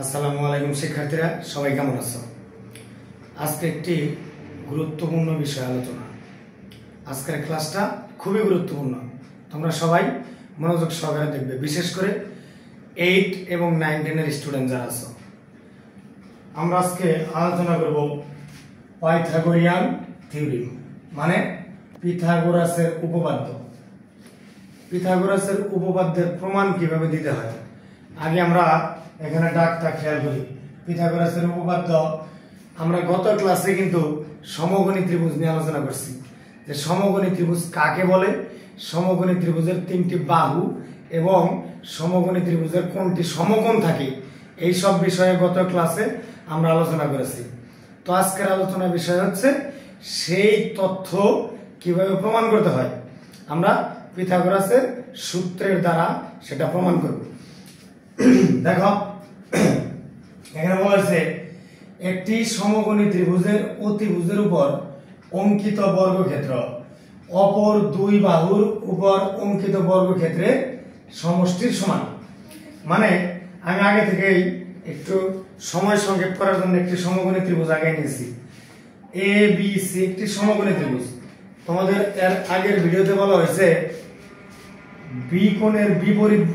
আসসালামু আলাইকুম শিক্ষার্থীরা, সবাই কেমন আছো? আজকে একটি গুরুত্বপূর্ণ বিষয় আলোচনা। আজকের ক্লাসটা খুবই গুরুত্বপূর্ণ, তোমরা সবাই মনোযোগ সহকারে দেখবে, বিশেষ করে 8 এবং 9, 10 এর স্টুডেন্ট যারা আছো। আমরা আজকে আলোচনা করব পাইথাগোরিয়ান থিওরিম, মানে পিথাগোরাসের উপপাদ্য। পিথাগোরাসের উপপাদ্যের প্রমাণ কিভাবে দিতে হয়। আগে আমরা এখানে ডাকটা খেয়াল করি। পিথাগোরাসের উপপাদ্য আমরা গত ক্লাসে কিন্তু সমকোণী ত্রিভুজ নিয়ে আলোচনা করছি, যে সমকোণী ত্রিভুজ কাকে বলে, সমকোণী ত্রিভুজের 3টি বাহু এবং সমকোণী ত্রিভুজের কোনটি সমকোণ থাকে, এই সব বিষয়ে গত ক্লাসে আমরা আলোচনা করেছি। তো আজকের আলোচনার বিষয় হচ্ছে সেই তথ্য কিভাবে প্রমাণ করতে হয়। আমরা পিথাগোরাসের সূত্রের দ্বারা সেটা প্রমাণ করব। দেখো, এখানে বলা হয়েছে একটি সমকোণী ত্রিভুজের অতিভুজের উপর অঙ্কিত বর্গক্ষেত্র অপর দুই বাহুর উপর অঙ্কিত বর্গক্ষেত্রের সমষ্টির সমান। মানে আমি আগে থেকেই একটু সময় সংক্ষেপ করার জন্য একটি সমকোণী ত্রিভুজ আগে নিয়েছি। এ বি সি একটি সমকোণী ত্রিভুজ। তোমাদের এর আগের ভিডিওতে বলা হয়েছে বি কোণের বিপরীত,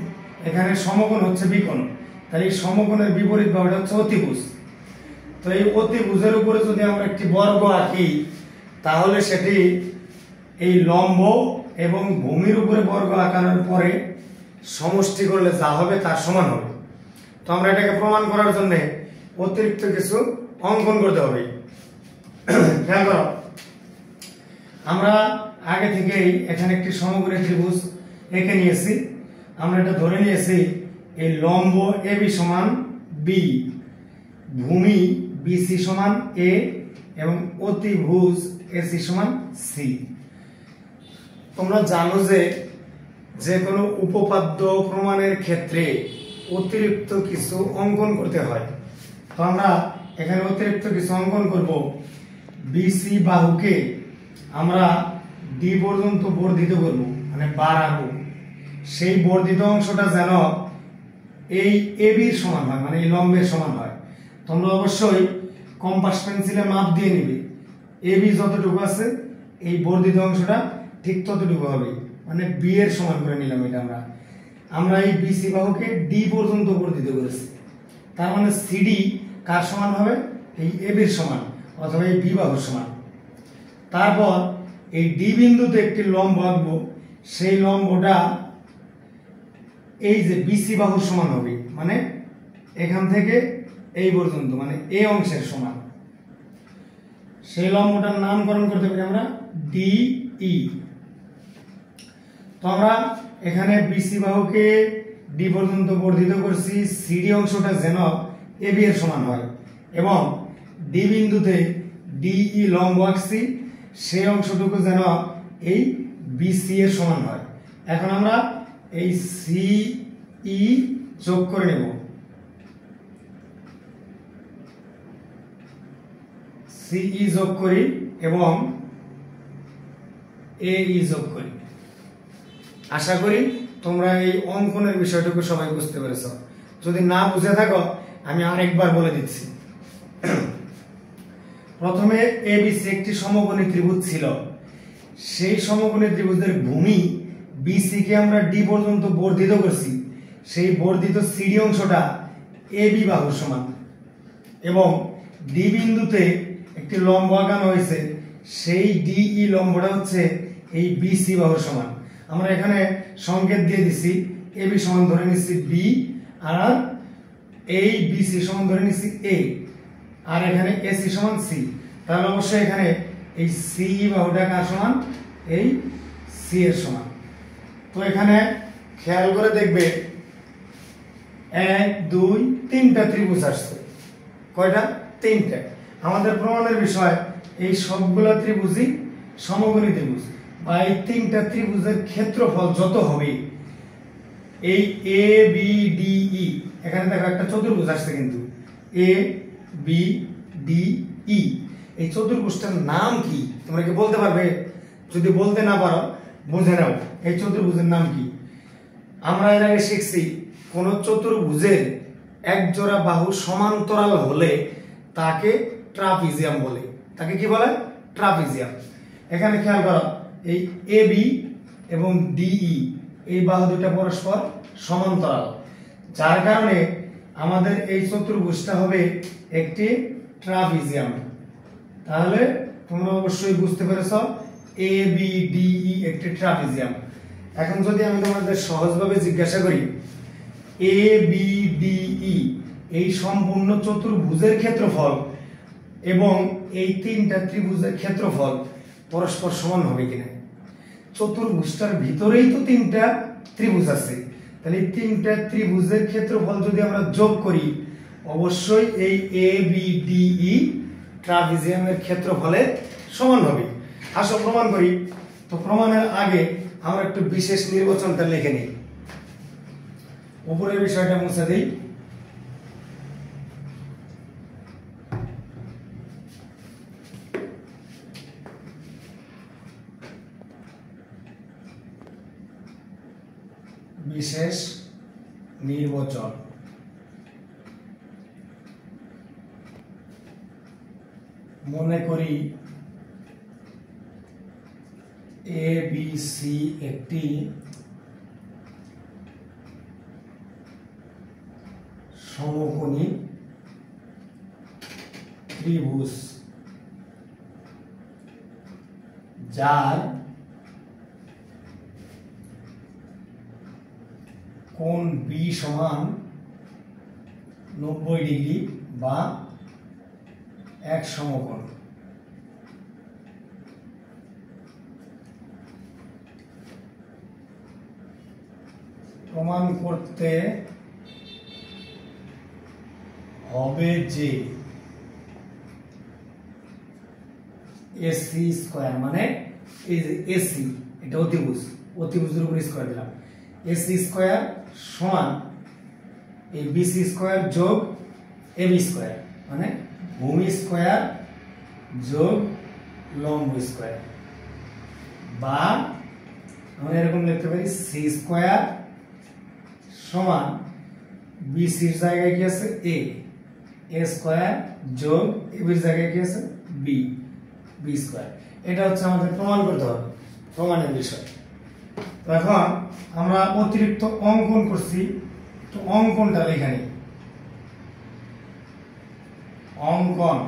এখানে সমকোণ হচ্ছে বিকোণ, তাহলে এই সমকোণের বিপরীত বাহুটা হচ্ছে অতিভুজ। তো এই অতিভুজের উপরে যদি আমরা একটি বর্গ আঁকি, তাহলে সেটি এই লম্ব এবং ভূমির উপরে বর্গ আঁকানোর পরে সমষ্টি করলে যা হবে তার সমান হবে। তো আমরা এটাকে প্রমাণ করার জন্য অতিরিক্ত কিছু অঙ্কন করতে হবে। খেয়াল করো, আমরা আগে থেকেই এখানে একটি সমকোণী ত্রিভুজ এঁকে নিয়েছি। আমরা এটা ধরে নিয়েছি এই লম্ব এবি সমান বি, ভূমি বিসি সমান এ এবং অতিভুজ এসি সমান সি। তোমরা জানো যে কোনো উপপাদ্য প্রমাণের ক্ষেত্রে অতিরিক্ত কিছু অঙ্কন করতে হয়। তো আমরা এখানে অতিরিক্ত কিছু অঙ্কন করব। বিসি বাহুকে আমরা ডি পর্যন্ত বর্ধিত করব, মানে বাড়াবো। সেই বর্ধিত অংশটা যেন এই এবির সমান হয়, মানে এই লম্বের সমান হয়। তোমরা অবশ্যই কম্পাস পেন্সিলে মাপ দিয়ে নিবে। এবি যতটুকু আছে এই বর্ধিত অংশটা ঠিক ততটুকু হবে, মানে বি এর সমান করে নিলাম। এটা আমরা এই বিসি বাহুকে ডি পর্যন্ত বর্ধিত করেছি, তার মানে সিডি কার সমান হবে? এই এবির সমান অথবা এই বি বাহুর সমান। তারপর এই ডি বিন্দুতে একটি লম্ব আঁকবো, সেই লম্বটা এই যে বিসি বাহুর সমান হবে, মানে এখান থেকে এই পর্যন্ত, মানে এই অংশের সমান। সেই লম্বটার নামকরণ করতে পারি আমরা ডিই। তো আমরা এখানে বিসি বাহুকে ডি পর্যন্ত বর্ধিত করছি, সিডি অংশটা যেন এবি এর সমান হয়, এবং ডি বিন্দুতে ডিই লম্ব আঁকছি, সেই অংশটুকু যেন এই বিসি এর সমান হয়। এখন আমরা এই সিই যোগ করে নেব, সিই যোগ করি এবং এই যোগ করি। আশা করি তোমরা এই অঙ্কনের বিষয়টুকু সবাই বুঝতে পেরেছ। যদি না বুঝে থাকো আমি আরেকবার বলে দিচ্ছি। প্রথমে এবিসি একটি সমকোণী ত্রিভুজ ছিল। সেই সমকোণী ত্রিভুজের ভূমি বিসি কে আমরা ডি পর্যন্ত বর্ধিত করছি, সেই বর্ধিত সিডি অংশটা এবি বাহুর সমান, এবং ডি বিন্দুতে একটি লম্ব আঁকানো হয়েছে, সেই ডিই লম্বটা হচ্ছে এই বিসি বাহুর সমান। আমরা এখানে সংকেত দিয়ে দিছি, এবি সমান ধরে নিচ্ছি বি, আর এই বিসি সমান ধরে নিচ্ছি এ, আর এখানে এসি সমান সি। তাহলে অবশ্যই এখানে এই সি বাহুটা কার সমান? এই সি এর সমান। তো এখানে খেয়াল করে দেখবে 1 2 3টা ত্রিভুজ আসছে। কয়টা? 3টে। আমাদের প্রমাণের বিষয় এই সবগুলা ত্রিভুজই সমকোণী ত্রিভুজ, বা এই 3টা ত্রিভুজের ক্ষেত্রফল যত হবে, এই এ বি ডি ই, এখানে দেখো একটা চতুর্ভুজ আসছে কিন্তু এ বি ডি ই। এই চতুর্ভুজটার নাম কি তোমরা কি বলতে পারবে? যদি বলতে না পারো বুঝে নাও এই চতুর্ভুজের নাম কি। আমরা এর আগে শিখছি কোন চতুর্ভুজের এক জোড়া বাহু সমান্তরাল হলে তাকে ট্রাপিজিয়াম বলে। তাকে কি বলে? ট্রাপিজিয়াম। এখানে খেয়াল করো, এই এবি এবং ডিই এই বাহু দুটো পরস্পর সমান্তরাল, যার কারণে আমাদের এই চতুর্ভুজটা হবে একটি ট্রাপিজিয়াম। তাহলে তোমরা অবশ্যই বুঝতে পেরেছ এ বি ডিই একটি ট্রাপিজিয়াম। এখন যদি আমি তোমাদের সহজভাবে জিজ্ঞাসা করি এ বি ডিই এই সম্পূর্ণ চতুর্ভুজের ক্ষেত্রফল এবং এই তিনটা ত্রিভুজের ক্ষেত্রফল পরস্পর সমান হবে কিনা? চতুর্ভুজটার ভিতরেই তো তিনটা ত্রিভুজ আছে, তাহলে তিনটা ত্রিভুজের ক্ষেত্রফল যদি আমরা যোগ করি অবশ্যই এই এ বি ডিই ট্রাপিজিয়ামের ক্ষেত্রফলের সমান হবে। আসো প্রমাণ করি। তো প্রমাণের আগে আমরা একটু বিশেষ নির্বাচনটা লিখে নিই। উপরের বিষয়টা মুছে দিই। বিশেষ নির্বাচন। মনে করি এ বি সি একটি সমকোণী ত্রিভুজ যার কোণ বি সমান 90 ডিগ্রি বা এক সমকোণ। প্রমাণ করতে হবে যে এসি স্কয়ার মানে এই যে এসি এটা অতিভুজ, অতিভুজের উপর স্কয়ার দিলাম, এসি স্কয়ার সমান এই বিসি স্কয়ার যোগ এবি স্কয়ার মানে ভূমি স্কয়ার যোগ লম্ব স্কয়ার, বা আমরা এরকম লিখতে পারি সি স্কয়ার সমান বিসির জায়গায় কি আছে এ, এ স্কয়ার যোগ এবির জায়গায় কি আছে বি, বি স্কয়ার। এটা হচ্ছে আমাদের প্রমাণ করতে হবে, প্রমাণের বিষয়। তো এখন আমরা অতিরিক্ত অঙ্কন করছি, তো অঙ্কনটা লেখা নেই। অঙ্কন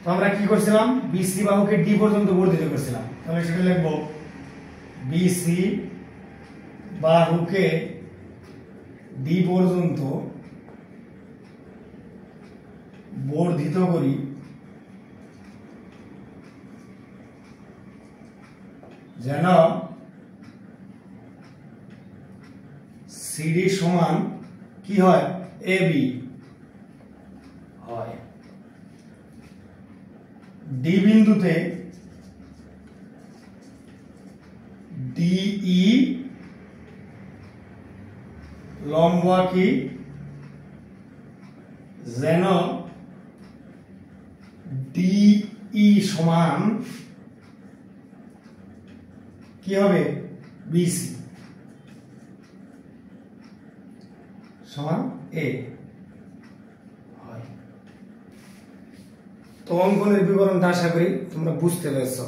তো আমরা কি করছিলাম, বিসি বাহুকে ডি পর্যন্ত বর্ধিত করছিলাম, তাহলে সেটা লিখবো বিসি বাহুকে ডি পর্যন্ত বর্ধিত করি যেন সিডি সমান কি হয় এবি হয়। ডি বিন্দুতে ডিই লম্ব আঁকি যেন ডিই সমান কি হবে বিসি সমান এ হয়। তো অঙ্কনের বিবরণটা আশা করি তোমরা বুঝতে পেরেছ।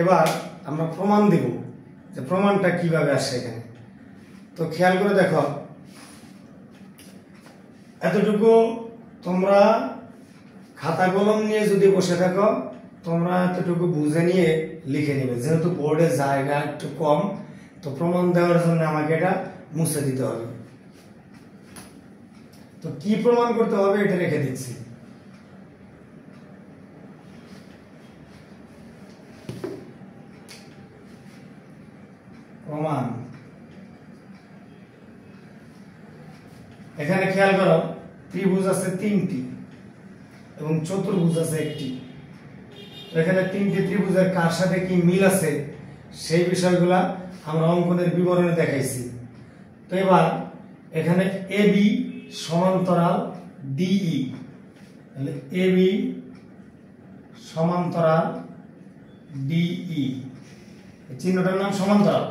এবার আমরা প্রমাণ দেব যে প্রমাণটা কিভাবে আসে এখানে। তো খেয়াল করে দেখো, এতটুকু তোমরা খাতা কলম নিয়ে যদি বসে থাকো তোমরা এতটুকু বুঝে নিয়ে লিখে নেবে, যেহেতু বোর্ডে জায়গা একটু কম, তো প্রমাণ দেওয়ার জন্য আমাকে এটা মুছে দিতে হবে। তো কি প্রমাণ করতে হবে এটা রেখে দিচ্ছি। প্রমাণ এখানে খেয়াল করো, ত্রিভুজ আছে তিনটি এবং চতুর্ভুজ আছে একটি। এখানে তিনটি ত্রিভুজের কার সাথে কি মিল আছে সেই বিষয়গুলা আমরা অঙ্কনের বিবরণে দেখাইছি। তো এবার এখানে এবি সমান্তরাল ডিই, তাহলে এবি সমান্তরাল ডিই, চিহ্নটার নাম সমান্তরাল।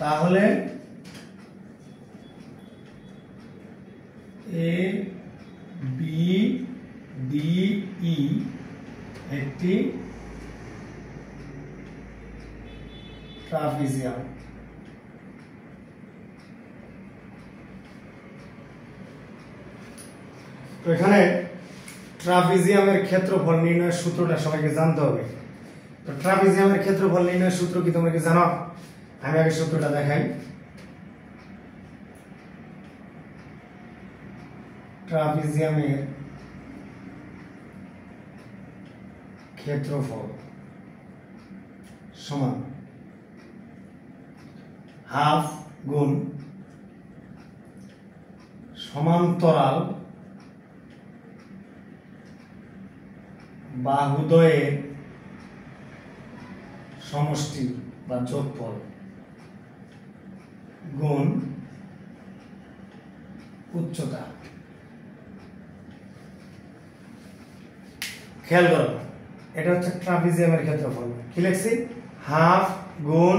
তাহলে এ বি ডি ই একটি ট্রাপিজিয়াম। তো এখানে ট্রাপিজিয়ামের ক্ষেত্রফল নির্ণয়ের সূত্রটা সবাইকে জানতে হবে। তো ট্রাপিজিয়ামের ক্ষেত্রফল নির্ণয়ের সূত্র কি তোমরা কি জানো? আমি আগে সূত্রটা দেখাই। ট্রাপিজিয়ামের ক্ষেত্রফল সমান হাফ গুণ সমান্তরাল বাহুদ্বয়ের সমষ্টি বা যোগফল গুণ উচ্চতা। খেয়াল করো, এটা হচ্ছে ট্রাপিজিয়ামের ক্ষেত্রফল। কি লিখছি? হাফ গুণ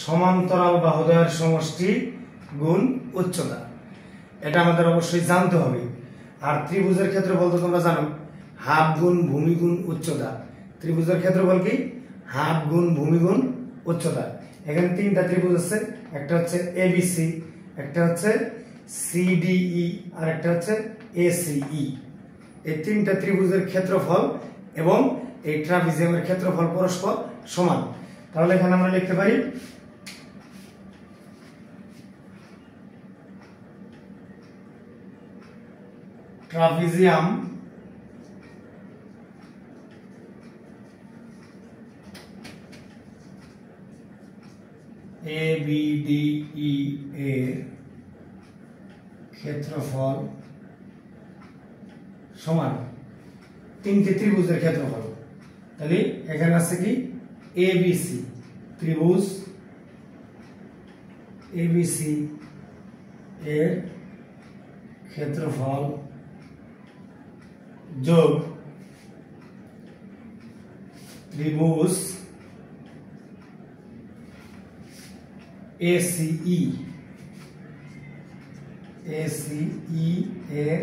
সমান্তরাল বাহুদ্বয়ের সমষ্টি গুণ উচ্চতা। এটা আমাদের অবশ্যই জানতে হবে। আর ত্রিভুজের ক্ষেত্রফল তো তোমরা জানো, হাফ গুণ ভূমি গুণ উচ্চতা। ত্রিভুজের ক্ষেত্রফল কি? হাফ গুণ ভূমি গুণ উচ্চতা। এখানে তিনটা ত্রিভুজ আছে, একটা হচ্ছে এবিসি, একটা হচ্ছে সিডিই, আর একটা হচ্ছে এসিই। এই তিনটা ত্রিভুজের ক্ষেত্রফল এবং এই ট্রাপিজিয়ামের ক্ষেত্রফল পরস্পর সমান। তাহলে এখানে আমরা লিখতে পারি ট্রাপিজিয়াম ABDE এর ক্ষেত্রফল সমান তিনটি ত্রিভুজের ক্ষেত্রফল। তাহলে এখানে আছে কি? ABC ত্রিভুজ ABC এর ক্ষেত্রফল যোগ ত্রিভুজ ACE এর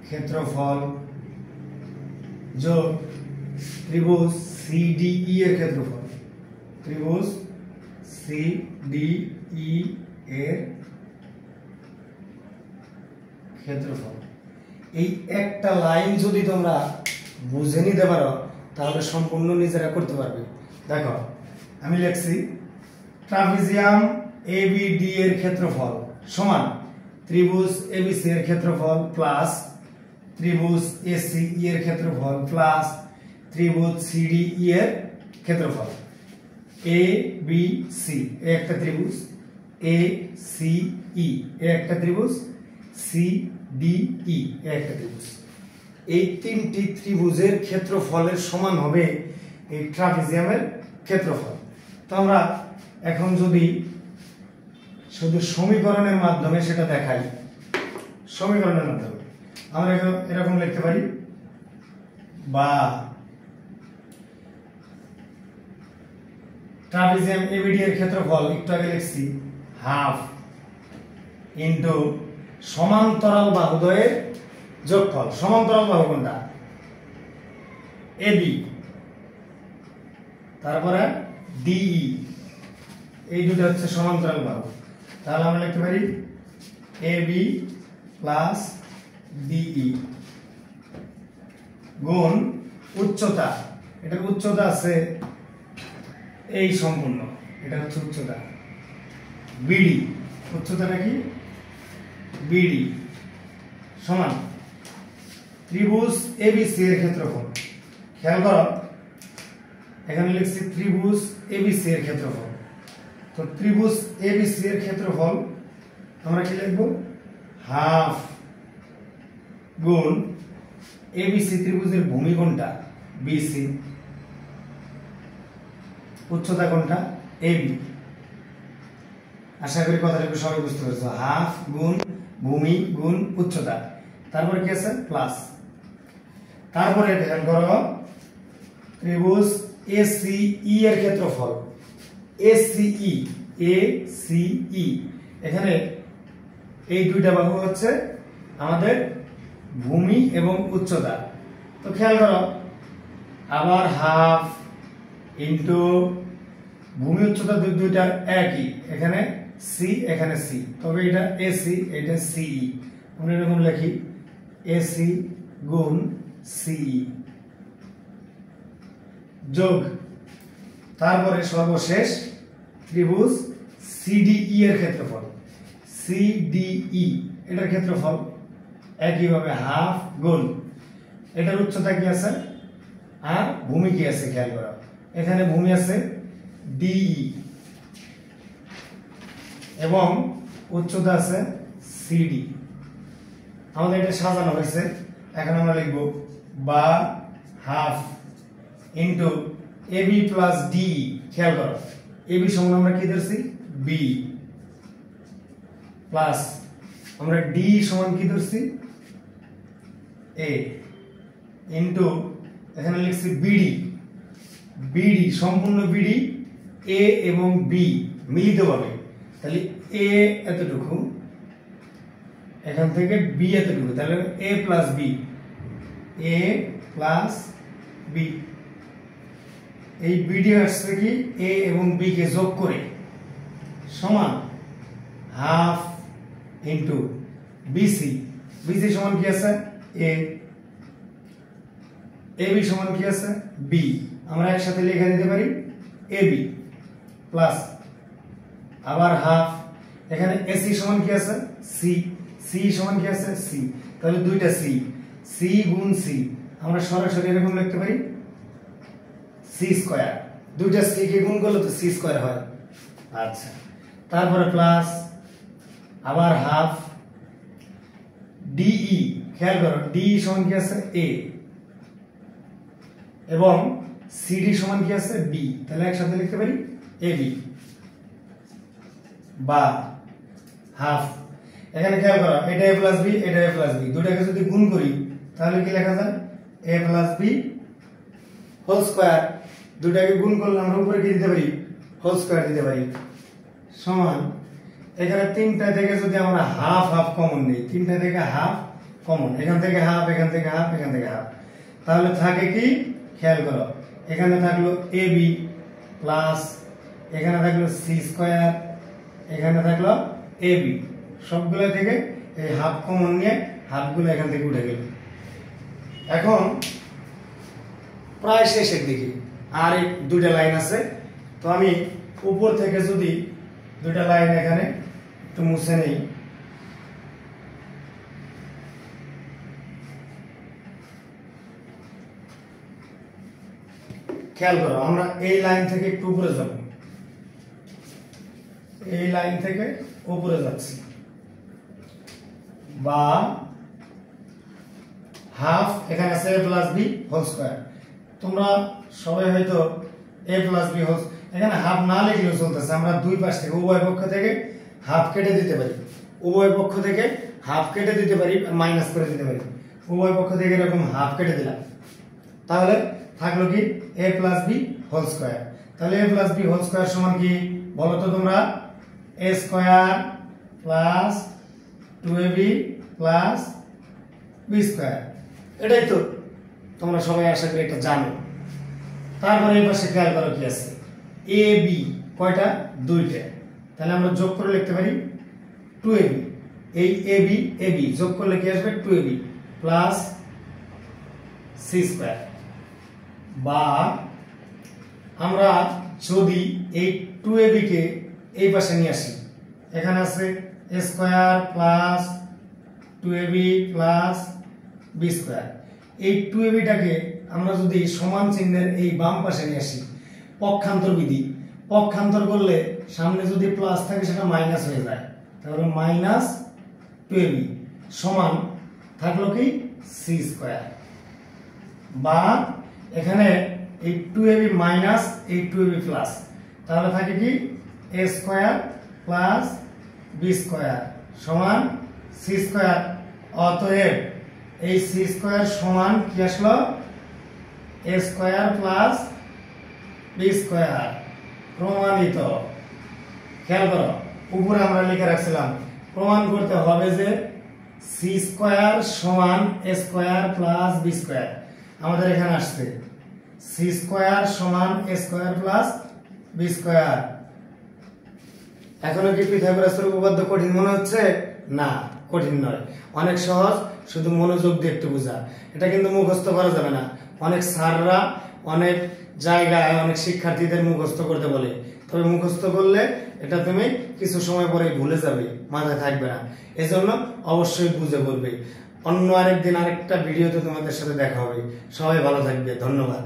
ক্ষেত্রফল যোগ ত্রিভুজ CDE এর ক্ষেত্রফল। ত্রিভুজ CDE এর ক্ষেত্রফল। এই একটা লাইন যদি তোমরা বুঝে নিতে পারো তাহলে সম্পূর্ণ নিজেরা করতে পারবে। দেখো আমি লিখছি ট্রাপিজিয়াম ABD এর ক্ষেত্রফল সমান ত্রিভুজ ABC এর ক্ষেত্রফল প্লাস ত্রিভুজ ACE এর ক্ষেত্রফল প্লাস ত্রিভুজ CDE এর ক্ষেত্রফল। ABC একটা ত্রিভুজ, ACE একটা ত্রিভুজ, CDE একটা ত্রিভুজ। এই তিনটি ত্রিভুজের ক্ষেত্রফলের সমান হবে এই ট্রাপিজিয়ামের ক্ষেত্রফল। তো আমরা এখন যদি শুধু সমীকরণের মাধ্যমে সেটা দেখাই, সমীকরণের মাধ্যমে আমরা এরকম লিখতে পারি, বা ট্রাপিজিয়াম ABD এর ক্ষেত্রফল একটু আগে লিখছি হাফ ইনটু সমান্তরাল বাহুদ্বয়ের যোগফল। সমান্তরাল বাহু কোনটা? AB, তারপরে DE, এই দুটো হচ্ছে সমান্তরাল বাহু। তাহলে আমরা লিখতে পারি AB প্লাস DE গুণ উচ্চতা। এটার উচ্চতা আছে এই সম্পূর্ণ, এটা হচ্ছে উচ্চতা BD। উচ্চতাটা কি? BD সমান ত্রিভুজ ABC এর ক্ষেত্রফল। খেয়াল করো এখানে লিখছি ত্রিভুজ ABC এর ক্ষেত্রফল। তো ত্রিভুজ ABC এর ক্ষেত্রফল আমরা কি লিখব? হাফ গুণ ABC ত্রিভুজের ভূমি কোনটা? BC, উচ্চতা কোনটা? AB। আশা করি কথাটা সবাই বুঝতে পেরেছো। হাফ গুণ ভূমি গুণ উচ্চতা, তারপরে কি আছে? প্লাস। তারপরে খেয়াল করো ত্রিভুজ ACE এর ক্ষেত্রফল। ACE এখানে এই দুইটা বাহু হচ্ছে আমাদের ভূমি এবং উচ্চতা। তো খেয়াল করো, আবার হাফ ইন্টু ভূমি উচ্চতা দুইটা একই, এখানে সি এখানে সি, তবে এটা এসি এটা সিই, আমরা এরকম লিখি এসি গুণ সিই যোগ, তারপরে সর্বশেষ ত্রিভুজ সিডিই এর ক্ষেত্রফল, সিডিই এটার ক্ষেত্রফল একইভাবে হাফ গুণ এটার উচ্চতা কি আছে আর ভূমি কি আছে খেয়াল করো, এখানে ভূমি আছে ডিই এবং উচ্চতা আছে সিডি। আমাদের এটা সাজানো হয়েছে, এখন আমরা লিখব বা half into AB plus D. খেয়াল করো, এবি সমান আমরা কি ধরছি বি, প্লাস আমরা ডি সমান কি ধরছি এ, ইন্টু এখানে লিখছি বিডি, বিডি সম্পূর্ণ বিডি এ এবং বি মিলিতভাবে, তাহলে এ এতটুকু এখান থেকে বি এতটুকু, তাহলে এ প্লাস বি, এ প্লাস বি। এই বিডি আসছে কি এ এবং বি কে যোগ করে সমান হাফ ইন্টু বিসি, বিসি সমান কি আছে এ, এবি সমান কি আছে বি, আমরা একসাথে লিখে দিতে পারি এবি প্লাস আবার হাফ, এখানে এসি সমান কি আছে সি, সি সমান কি আছে সি, তাহলে দুইটা সি, সি গুণ সি আমরা সরাসরি এরকম লিখতে পারি সি স্কয়ার, দুইটা সি কে গুণ করলে তো সি স্কয়ার হয়। আচ্ছা, তারপরে প্লাস আবার হাফ ডিই, খেয়াল করো ডিই সমান কি আছে এ এবং সিডি সমান কি আছে বি, তাহলে একসাথে লিখতে পারি এবি বা হাফ, এখানে খেয়াল করো এটা এ প্লাস বি এটা এ প্লাস বি, দুটাকে যদি গুণ করি তাহলে কি লেখা যায় এ প্লাস বি হোল স্কয়ার, দুটাকে গুণ করলে আমরা উপরে কি দিতে পারি হোল স্কয়ার দিতে পারি, সমান এখানে তিনটা থেকে যদি আমরা হাফ হাফ কমন নিই, তিনটা থেকে হাফ কমন, এখান থেকে হাফ এখান থেকে হাফ এখান থেকে হাফ, তাহলে থাকে কি খেয়াল করো এখানে থাকলো এ বি প্লাস এখানে থাকলো সি স্কয়ার এখানে থাকলো এ বি, সবগুলো থেকে এই হাফ কমন নিয়ে হাফগুলো এখান থেকে উঠে গেল। এখন প্রায় শেষের দিকে আর এই দুইটা লাইন আছে, তো আমি উপর থেকে যদি দুইটা লাইন এখানে একটু মুছে নেই, খেয়াল করো আমরা এই লাইন থেকে একটু উপরে যাব, এই লাইন থেকে উপরে যাচ্ছি বা হাফ এখানে আছে a plus B whole square, তোমরা সবাই হয়তো a প্লাস বি হোল, এখানে হাফ না লিখলেও চলতেছে, আমরা দুই পাশ থেকে উভয় পক্ষ থেকে হাফ কেটে দিতে পারি, উভয় পক্ষ থেকে হাফ কেটে দিতে পারি মাইনাস করে দিতে পারি, উভয় পক্ষ থেকে এরকম হাফ কেটে দিলাম, তাহলে থাকলো কি a plus B whole square, তাহলে a plus B whole square সমান কি বলো তো তোমরা a square plus 2ab plus b square, এটাই তো তোমরা সবাই আশা করি এটা জানো। তারপরে এই পাশে খেয়াল করো কি আছে এ বি, কয়টা দুইটা, তাহলে আমরা যোগ করে লিখতে পারি 2ab, এই এ বি যোগ করলে কি আসবে 2ab প্লাস c স্কয়ার, বা আমরা যদি এই 2ab কে এই পাশে নিয়ে আসি, এখানে আছে a square plus 2ab plus b square, এই 2ab টাকে আমরা যদি সমান চিহ্নের এই বাম পাশে নিয়ে আসি, পক্ষান্তর বিধি, পক্ষান্তর করলে সামনে যদি প্লাস থাকে সেটা মাইনাস হয়ে যায়, তাহলে মাইনাস 2ab সমান থাকলো কি c স্কয়ার, বা এখানে এই 2ab মাইনাস এই 2ab প্লাস, তাহলে থাকে কি a square plus b square সমান c স্কয়ার, অতএব এই c স্কয়ার সমান কি আসলো a square plus b square, প্রমাণিত। খেয়াল করো উপরে আমরা লিখে রাখছিলাম প্রমাণ করতে হবে যে সি স্কয়ার সমান এ স্কয়ার প্লাস বি স্কয়ার। আমাদের এখানে আসছে সি স্কয়ার সমান এ স্কয়ার প্লাস বি স্কয়ার। এখনো কি পিথাগোরাসের উপপাদ্য কঠিন মনে হচ্ছে? না, কঠিন নয়, অনেক সহজ, শুধু মনোযোগ দিয়ে একটু বোঝা। এটা কিন্তু মুখস্থ করা যাবে না। অনেক স্যাররা অনেক জায়গায় অনেক শিক্ষার্থীদের মুখস্থ করতে বলে, তবে মুখস্থ করলে এটা তুমি কিছু সময় পরে ভুলে যাবে, মাথায় থাকবে না। এজন্য অবশ্যই বুঝে পড়বে। অন্য আরেকদিন আরেকটা ভিডিওতে তোমাদের সাথে দেখা হবে। সবাই ভালো থাকবে, ধন্যবাদ।